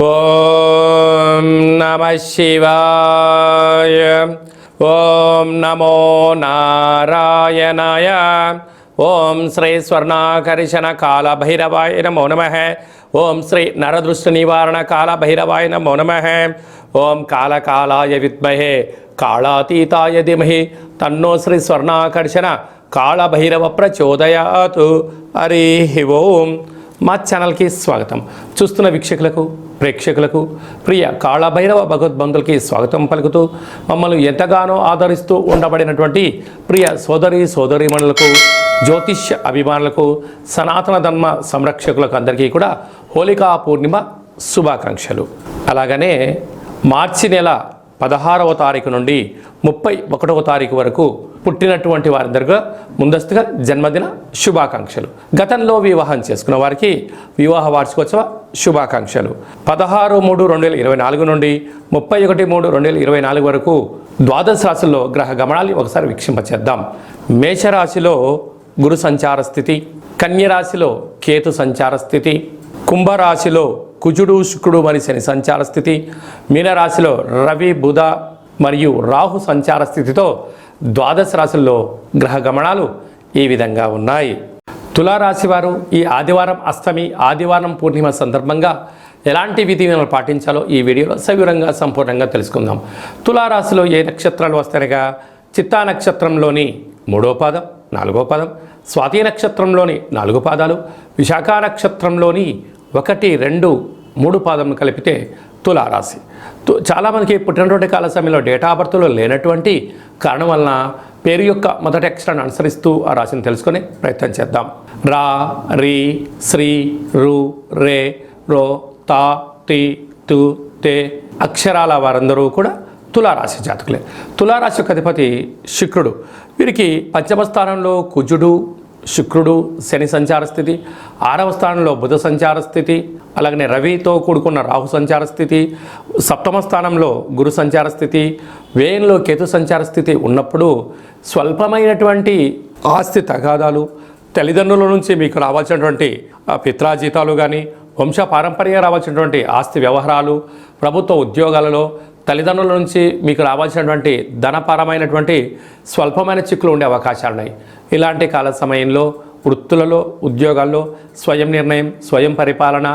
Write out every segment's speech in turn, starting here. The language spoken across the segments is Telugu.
ఓం నమః శివాయ. ఓం నమో నారాయణాయ. ఓం శ్రీ స్వర్ణాకర్షణ కాల భైరవాయ నమో నమః. ఓం శ్రీ నరదృష్టి నివారణ కాల భైరవాయ నమో నమః. ఓం కాళకాలాయ విద్మహే కాళాతీతాయ ధీమహి తన్నో శ్రీ స్వర్ణాకర్షణ కాళభైరవ ప్రచోదయాతు. హరి ఓం. మా ఛానల్కి స్వాగతం. చూస్తున్న వీక్షకులకు, ప్రేక్షకులకు, ప్రియ కాళభైరవ భగవద్బంధులకి స్వాగతం పలుకుతూ మమ్మల్ని ఎంతగానో ఆదరిస్తూ ఉండబడినటువంటి ప్రియ సోదరీమణులకు, జ్యోతిష్య అభిమానులకు, సనాతన ధర్మ సంరక్షకులకు అందరికీ కూడా హోళికా పూర్ణిమ శుభాకాంక్షలు. అలాగనే మార్చి నెల 16వ తారీఖు నుండి 31వ తారీఖు వరకు పుట్టినటువంటి వారందరికీ ముందస్తుగా జన్మదిన శుభాకాంక్షలు. గతంలో వివాహం చేసుకున్న వారికి వివాహ వార్షికోత్సవ శుభాకాంక్షలు. 16/3/2024 నుండి 31/3/2024 వరకు ద్వాదశ రాశుల్లో గ్రహ గమనాన్ని ఒకసారి వీక్షింపచేద్దాం. మేషరాశిలో గురు సంచార స్థితి, కన్యరాశిలో కేతు సంచార స్థితి, కుంభరాశిలో కుజుడు శుక్రుడు మరియు శని సంచార స్థితి, మీనరాశిలో రవి బుధ మరియు రాహు సంచార స్థితితో ద్వాదశ రాశుల్లో గ్రహ గమనాలు ఈ విధంగా ఉన్నాయి. తులారాశి వారు ఈ ఆదివారం అష్టమి, ఆదివారం పూర్ణిమ సందర్భంగా ఎలాంటి విధి విధానాలు పాటించాలో ఈ వీడియోలో సవివరంగా సంపూర్ణంగా తెలుసుకుందాం. తులారాశిలో ఏ నక్షత్రాలు వస్తాయనగా చిత్తా నక్షత్రంలోని 3వ పాదం, 4వ పాదం, స్వాతి నక్షత్రంలోని 4 పాదాలు, విశాఖ నక్షత్రంలోని 1, 2, 3 పాదములు కలిపితే తులారాశి. చాలామందికి పుట్టినటువంటి కాల సమయంలో డేటా ఆఫ్ బర్త్లో లేనటువంటి కారణం వలన పేరు యొక్క మొదటి అక్షరాన్ని అనుసరిస్తూ ఆ రాశిని తెలుసుకునే ప్రయత్నం చేద్దాం. రా, రి, శ్రీ, రు, రే, రో, తా, తి, తు, తే అక్షరాల వారందరూ కూడా తులారాశి జాతకులే. తులారాశి యొక్క అధిపతి శుక్రుడు. వీరికి పంచమ స్థానంలో కుజుడు, శుక్రుడు, శని సంచార స్థితి, 6వ స్థానంలో బుధ సంచార స్థితి, అలాగనే రవితో కూడుకున్న రాహు సంచార స్థితి, 7వ స్థానంలో గురు సంచార స్థితి, వ్యయంలో కేతు సంచార స్థితి ఉన్నప్పుడు స్వల్పమైనటువంటి ఆస్తి తగాదాలు, తల్లిదండ్రుల నుంచి మీకు రావాల్సినటువంటి పిత్రాజీతాలు కానీ, వంశ పారంపర్యంగా రావాల్సినటువంటి ఆస్తి వ్యవహారాలు, ప్రభుత్వ ఉద్యోగాలలో తల్లిదండ్రుల నుంచి మీకు రావాల్సినటువంటి ధనపరమైనటువంటి స్వల్పమైన చిక్కులు ఉండే అవకాశాలు ఉన్నాయి. ఇలాంటి కాల సమయంలో వృత్తులలో, ఉద్యోగాల్లో స్వయం నిర్ణయం, స్వయం పరిపాలన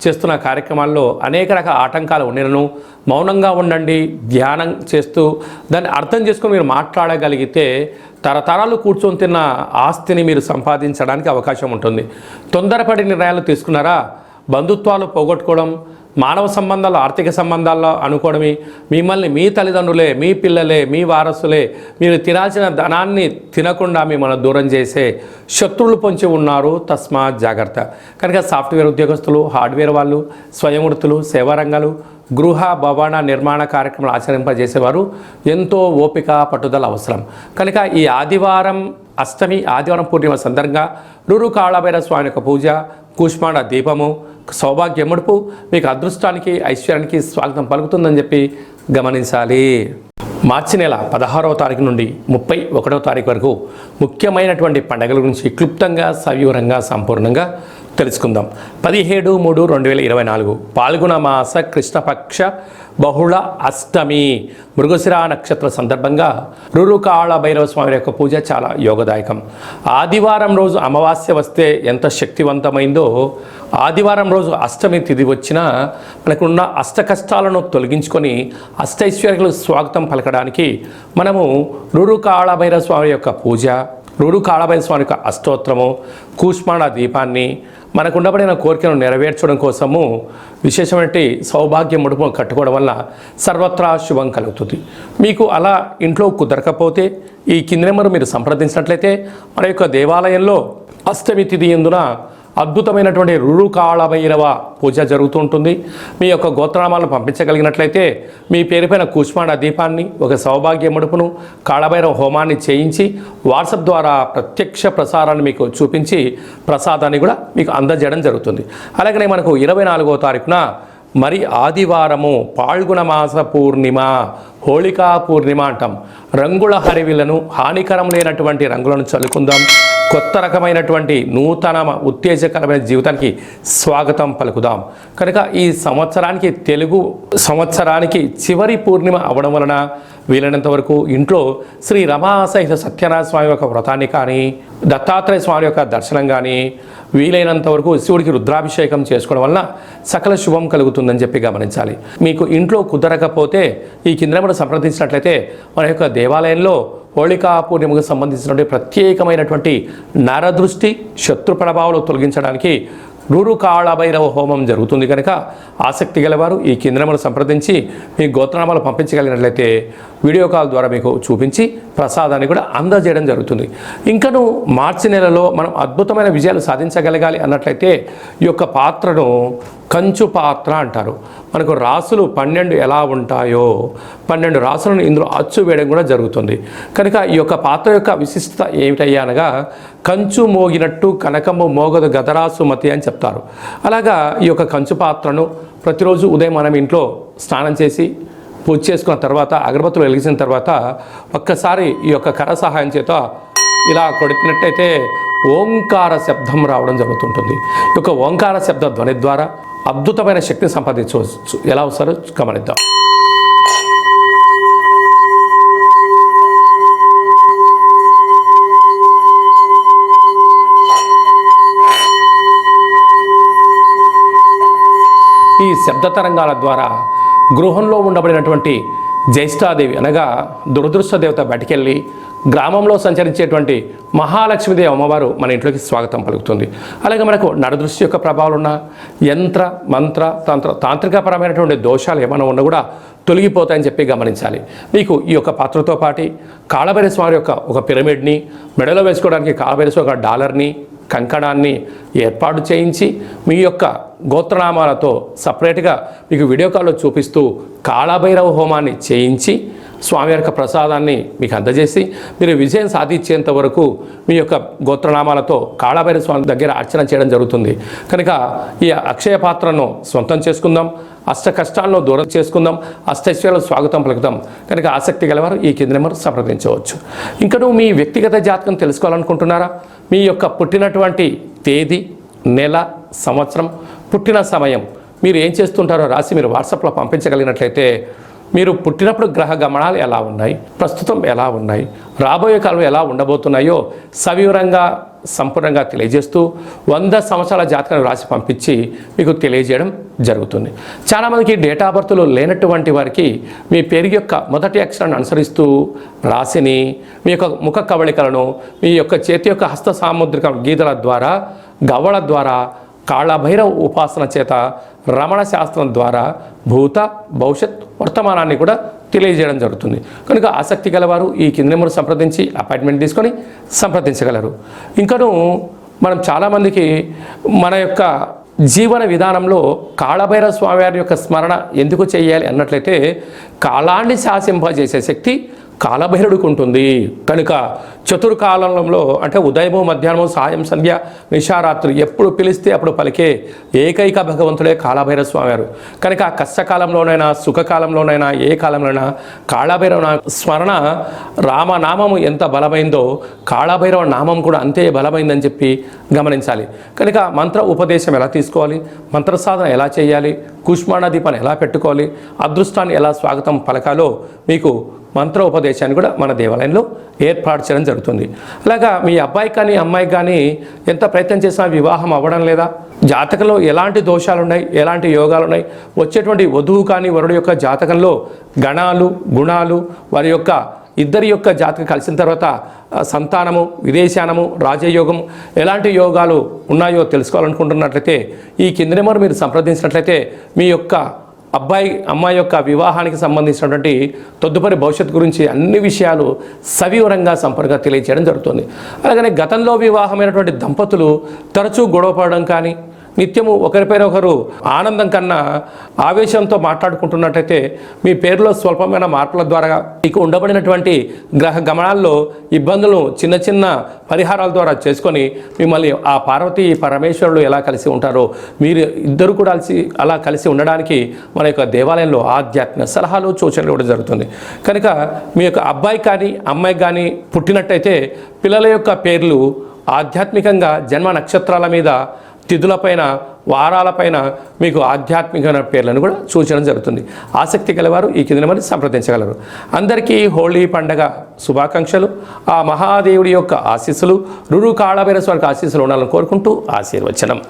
చేస్తున్న కార్యక్రమాల్లో అనేక రకాల ఆటంకాలు ఉండేను. మౌనంగా ఉండండి, ధ్యానం చేస్తూ దాన్ని అర్థం చేసుకొని మీరు మాట్లాడగలిగితే తరతరాలు కూర్చొని తిన్న ఆస్తిని మీరు సంపాదించడానికి అవకాశం ఉంటుంది. తొందరపడి నిర్ణయాలు తీసుకున్నారా, బంధుత్వాలు పోగొట్టుకోవడం, మానవ సంబంధాలు, ఆర్థిక సంబంధాల్లో అనుకోవడమే, మిమ్మల్ని మీ తల్లిదండ్రులే, మీ పిల్లలే, మీ వారసులే మీరు తినాల్సిన ధనాన్ని తినకుండా మిమ్మల్ని దూరం చేసే శత్రువులు పొంచి ఉన్నారు. తస్మాత్ జాగ్రత్త. కనుక సాఫ్ట్వేర్ ఉద్యోగస్తులు, హార్డ్వేర్ వాళ్ళు, స్వయం వృత్తులు, సేవా రంగాలు, గృహ భవన నిర్మాణ కార్యక్రమాలు ఆచరింపజేసేవారు ఎంతో ఓపిక, పట్టుదల అవసరం. కనుక ఈ ఆదివారం అష్టమి, ఆదివారం పూర్ణిమ సందర్భంగా రూరు కాళభైరవ స్వామి యొక్క పూజ, కూష్మాండ దీపము, సౌభాగ్య ముడుపు మీకు అదృష్టానికి, ఐశ్వర్యానికి స్వాగతం పలుకుతుందని చెప్పి గమనించాలి. మార్చి నెల 16వ తారీఖు నుండి 31వ తారీఖు వరకు ముఖ్యమైనటువంటి పండుగల గురించి క్లుప్తంగా, సవివరంగా, సంపూర్ణంగా తెలుసుకుందాం. 17/3/2024 పాల్గొన మాస కృష్ణపక్ష బహుళ అష్టమి మృగశిర నక్షత్ర సందర్భంగా రూరు కాళభైరవ స్వామి యొక్క పూజ చాలా యోగదాయకం. ఆదివారం రోజు అమావాస్య వస్తే ఎంత శక్తివంతమైందో, ఆదివారం రోజు అష్టమి తిథి వచ్చినా మనకున్న అష్ట కష్టాలను తొలగించుకొని అష్టైశ్వర్యాలకు స్వాగతం పలకడానికి మనము రూరు కాళభైరవ స్వామి యొక్క పూజ, రూరు కాళభైరవ స్వామి యొక్క అష్టోత్తరము, కూష్మాండ దీపాన్ని మనకు ఉండబడిన కోరికను నెరవేర్చడం కోసము విశేషమైన సౌభాగ్య ముడుపు కట్టుకోవడం వల్ల సర్వత్రా శుభం కలుగుతుంది. మీకు అలా ఇంట్లో కుదరకపోతే ఈ కింది నెంబరు మీరు సంప్రదించినట్లయితే మన యొక్క దేవాలయంలో అష్టమి తిథి యందున అద్భుతమైనటువంటి రూరు కాళభైరవ పూజ జరుగుతూ ఉంటుంది. మీ యొక్క గోత్రనామాలను పంపించగలిగినట్లయితే మీ పేరుపైన కూష్మాండ దీపాన్ని, ఒక సౌభాగ్య ముడుపును, కాళభైరవ హోమాన్ని చేయించి వాట్సాప్ ద్వారా ప్రత్యక్ష ప్రసారాన్ని మీకు చూపించి ప్రసాదాన్ని కూడా మీకు అందజేయడం జరుగుతుంది. అలాగనే మనకు 24వ తారీఖున మరి ఆదివారము పాల్గొన మాస పూర్ణిమ, హోళికా పూర్ణిమ అంటాం. రంగుల హరివిలను, హానికరం లేనటువంటి రంగులను చల్లుకుందాం. కొత్త రకమైనటువంటి నూతన ఉత్తేజకరమైన జీవితానికి స్వాగతం పలుకుదాం. కనుక ఈ సంవత్సరానికి తెలుగు సంవత్సరానికి చివరి పూర్ణిమ అవడం వలన వీలైనంత వరకు ఇంట్లో శ్రీ రమాసహిత సత్యనారాయణ స్వామి యొక్క వ్రతాన్ని కానీ, దత్తాత్రేయ స్వామి యొక్క దర్శనం కానీ, వీలైనంత వరకు శివుడికి రుద్రాభిషేకం చేసుకోవడం వలన సకల శుభం కలుగుతుందని చెప్పి గమనించాలి. మీకు ఇంట్లో కుదరకపోతే ఈ కింద మనం సంప్రదించినట్లయితే మన యొక్క దేవాలయంలో హోళికా పూర్ణిమకు సంబంధించినటువంటి ప్రత్యేకమైనటువంటి నరదృష్టి శత్రు ప్రభావాలు తొలగించడానికి నూరు కాళభైరవ హోమం జరుగుతుంది. కనుక ఆసక్తి గలవారు ఈ కేంద్రమును సంప్రదించి మీ గోత్రనామాలు పంపించగలిగినట్లయితే వీడియో కాల్ ద్వారా మీకు చూపించి ప్రసాదాన్ని కూడా అందజేయడం జరుగుతుంది. ఇంకను మార్చి నెలలో మనం అద్భుతమైన విజయాలు సాధించగలగాలి అన్నట్లయితే ఈ యొక్క పాత్రను కంచు పాత్ర అంటారు. మనకు రాసులు 12 ఎలా ఉంటాయో 12 రాసులను ఇందులో అచ్చు వేయడం కూడా జరుగుతుంది. కనుక ఈ యొక్క పాత్ర యొక్క విశిష్టత ఏమిటయ్యా అనగా కంచు మోగినట్టు కనకము మోగదు గదరాసు మతి అని చెప్తారు. అలాగా ఈ యొక్క కంచు పాత్రను ప్రతిరోజు ఉదయం మనం ఇంట్లో స్నానం చేసి పూజ చేసుకున్న తర్వాత అగరబత్తులు వెలిగించిన తర్వాత ఒక్కసారి ఈ యొక్క కర సహాయం చేత ఇలా కొట్టినట్టయితే ఓంకార శబ్దం రావడం జరుగుతుంటుంది. ఈ యొక్క ఓంకార శబ్ద ధ్వని ద్వారా అద్భుతమైన శక్తిని సంపాదించవచ్చు. ఎలా వస్తారో గమనిద్దాం. ఈ శబ్ద తరంగాల ద్వారా గృహంలో ఉండబడినటువంటి జ్యేష్ఠాదేవి అనగా దురదృష్ట దేవత బయటికెళ్ళి గ్రామంలో సంచరించేటువంటి మహాలక్ష్మీదేవి అమ్మవారు మన ఇంట్లోకి స్వాగతం పలుకుతుంది. అలాగే మనకు నరదృష్టి యొక్క ప్రభావాలు ఉన్న యంత్ర మంత్ర తాంత్రికపరమైనటువంటి దోషాలు ఏమైనా ఉన్నా కూడా తొలగిపోతాయని చెప్పి గమనించాలి. మీకు ఈ యొక్క పాత్రతో పాటు కాళభైరవ స్వామి యొక్క ఒక పిరమిడ్ని, మెడలో వేసుకోవడానికి కాళభైరవ స్వామి ఒక డాలర్ని, కంకణాన్ని ఏర్పాటు చేయించి మీ యొక్క గోత్రనామాలతో సపరేట్గా మీకు వీడియో కాల్లో చూపిస్తూ కాళభైరవ హోమాన్ని చేయించి స్వామి యొక్క ప్రసాదాన్ని మీకు అందజేసి మీరు విజయం సాధించేంత వరకు మీ యొక్క గోత్రనామాలతో కాళభైరవ స్వామి దగ్గర అర్చన చేయడం జరుగుతుంది. కనుక ఈ అక్షయ పాత్రను సొంతం చేసుకుందాం, అష్ట కష్టాలను దూరం చేసుకుందాం, అష్టైశ్వర్యాలకు స్వాగతం పలుకుదాం. కనుక ఆసక్తి గలవారు ఈ కింద నెంబర్ సంప్రదించవచ్చు. ఇంకా మీ వ్యక్తిగత జాతకం తెలుసుకోవాలనుకుంటున్నారా? మీ యొక్క పుట్టినటువంటి తేదీ, నెల, సంవత్సరం, పుట్టిన సమయం మీరు ఏం చేస్తుంటారో రాసి మీరు వాట్సాప్లో పంపించగలిగినట్లయితే మీరు పుట్టినప్పుడు గ్రహ గమనాలు ఎలా ఉన్నాయి, ప్రస్తుతం ఎలా ఉన్నాయి, రాబోయే కాలం ఎలా ఉండబోతున్నాయో సవివరంగా సంపూర్ణంగా తెలియజేస్తూ 100 సంవత్సరాల జాతకాన్ని రాసి పంపించి మీకు తెలియజేయడం జరుగుతుంది. చాలామందికి డేటా ఆఫ్ బర్త్లు లేనటువంటి వారికి మీ పేరు యొక్క మొదటి అక్షరాన్ని అనుసరిస్తూ రాశిని, మీ యొక్క ముఖ కవళికలను, మీ యొక్క చేతి యొక్క హస్త సాముద్రిక గీతల ద్వారా, గవ్వల ద్వారా, కాళభైరవ ఉపాసన చేత, రమణ శాస్త్రం ద్వారా భూత భవిష్యత్ వర్తమానాన్ని కూడా తెలియజేయడం జరుగుతుంది. కనుక ఆసక్తి గలవారు ఈ కింద నెంబర్ సంప్రదించి అపాయింట్మెంట్ తీసుకొని సంప్రదించగలరు. ఇంకను మనం చాలామందికి మన యొక్క జీవన విధానంలో కాళభైరవ స్వామి వారి యొక్క స్మరణ ఎందుకు చేయాలి అన్నట్లయితే కాలాన్ని శాసింపజేసే శక్తి కాళభైరవుడికి ఉంటుంది. కనుక చతుర్కాలంలో అంటే ఉదయము, మధ్యాహ్నము, సాయం, సంధ్య, నిశారాత్రి ఎప్పుడు పిలిస్తే అప్పుడు పలికే ఏకైక భగవంతుడే కాళభైరవ స్వామి వారు. కనుక కష్టకాలంలోనైనా సుఖకాలంలోనైనా ఏ కాలంలోనైనా కాళభైరవ స్మరణ రామనామము ఎంత బలమైందో కాళభైరవ నామం కూడా అంతే బలమైందని చెప్పి గమనించాలి. కనుక మంత్ర ఉపదేశం ఎలా తీసుకోవాలి, మంత్ర సాధన ఎలా చేయాలి, కుష్మాండ దీపాన్ని ఎలా పెట్టుకోవాలి, అదృష్టాన్ని ఎలా స్వాగతం పలకాలో మీకు మంత్ర ఉపదేశాన్ని కూడా మన దేవాలయంలో ఏర్పాటు చేయడం జరుగుతుంది. అలాగా మీ అబ్బాయి కానీ అమ్మాయి కానీ ఎంత ప్రయత్నం చేసినా వివాహం అవ్వడం లేదా, జాతకంలో ఎలాంటి దోషాలు ఉన్నాయి, ఎలాంటి యోగాలు ఉన్నాయి, వచ్చేటువంటి వధువు కానీ వరుడు యొక్క జాతకంలో గణాలు, గుణాలు, వారి యొక్క ఇద్దరి యొక్క జాతకం కలిసిన తర్వాత సంతానము, విదేశానము, రాజయోగం ఎలాంటి యోగాలు ఉన్నాయో తెలుసుకోవాలనుకుంటున్నట్లయితే ఈ కింద నెంబర్ మీరు సంప్రదించినట్లయితే మీ యొక్క అబ్బాయి అమ్మాయి యొక్క వివాహానికి సంబంధించినటువంటి తదుపరి భవిష్యత్తు గురించి అన్ని విషయాలు సవివరంగా సంపూర్ణంగా తెలియజేయడం జరుగుతుంది. అలాగనే గతంలో వివాహమైనటువంటి దంపతులు తరచూ గొడవపడడం కానీ, నిత్యము ఒకరిపైన ఒకరు ఆనందం కన్నా ఆవేశంతో మాట్లాడుకుంటున్నట్టయితే మీ పేరులో స్వల్పమైన మార్పుల ద్వారా మీకు ఉండబడినటువంటి గ్రహ గమనాల్లో ఇబ్బందులు చిన్న చిన్న పరిహారాల ద్వారా చేసుకొని మిమ్మల్ని ఆ పార్వతీ పరమేశ్వరులు ఎలా కలిసి ఉంటారో మీరు ఇద్దరు కూడా అలా కలిసి ఉండడానికి మన యొక్క దేవాలయంలో ఆధ్యాత్మిక సలహాలు సూచనలు ఇవ్వడం జరుగుతుంది. కనుక మీ యొక్క అబ్బాయి కానీ అమ్మాయి కానీ పుట్టినట్టయితే పిల్లల యొక్క పేర్లు ఆధ్యాత్మికంగా జన్మ నక్షత్రాల మీద, తిథులపైన, వారాలపైన మీకు ఆధ్యాత్మికమైన పేర్లను కూడా సూచించడం జరుగుతుంది. ఆసక్తి గలవారు ఈ కింద మరి సంప్రదించగలరు. అందరికీ హోళీ పండగ శుభాకాంక్షలు. ఆ మహాదేవుడి యొక్క ఆశీస్సులు, రురు కాళభైరస్వామికి ఆశీస్సులు ఉండాలని కోరుకుంటూ ఆశీర్వచనం.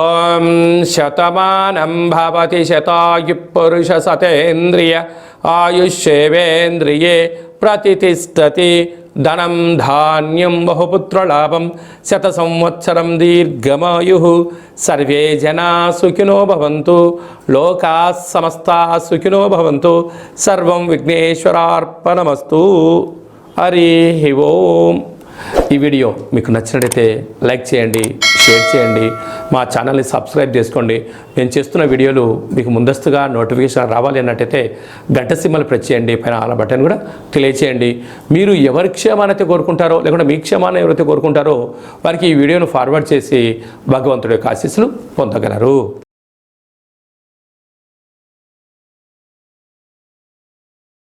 ఓం శతమానం భవతి శతాయు పురుష సతేంద్రియ ఆయుష్యేవేంద్రియే ప్రతిష్టతి. ధనం ధాన్యం బహుపుత్రలాభం శత సంవత్సరం దీర్ఘమాయు. సర్వే జనా సుఖినో భవంతు. లోకా సమస్తా సుఖినో భవంతు. సర్వం విఘ్నేశ్వరార్పణమస్తు. హరి ఓం. ఈ వీడియో మీకు నచ్చినట్లయితే లైక్ చేయండి, షేర్ చేయండి, మా ఛానల్ని సబ్స్క్రైబ్ చేసుకోండి. నేను చేస్తున్న వీడియోలు మీకు ముందస్తుగా నోటిఫికేషన్ రావాలి అన్నట్టయితే గంట సింబల్ ప్రెస్ చేయండి, పైన ఆల్ బటన్ కూడా తెలియచేయండి. మీరు ఎవరి క్షేమాన్ని అయితే కోరుకుంటారో, లేకుంటే మీ క్షేమాన్ని ఎవరైతే కోరుకుంటారో వారికి ఈ వీడియోను ఫార్వర్డ్ చేసి భగవంతుడి యొక్క ఆశీస్సులు పొందగలరు.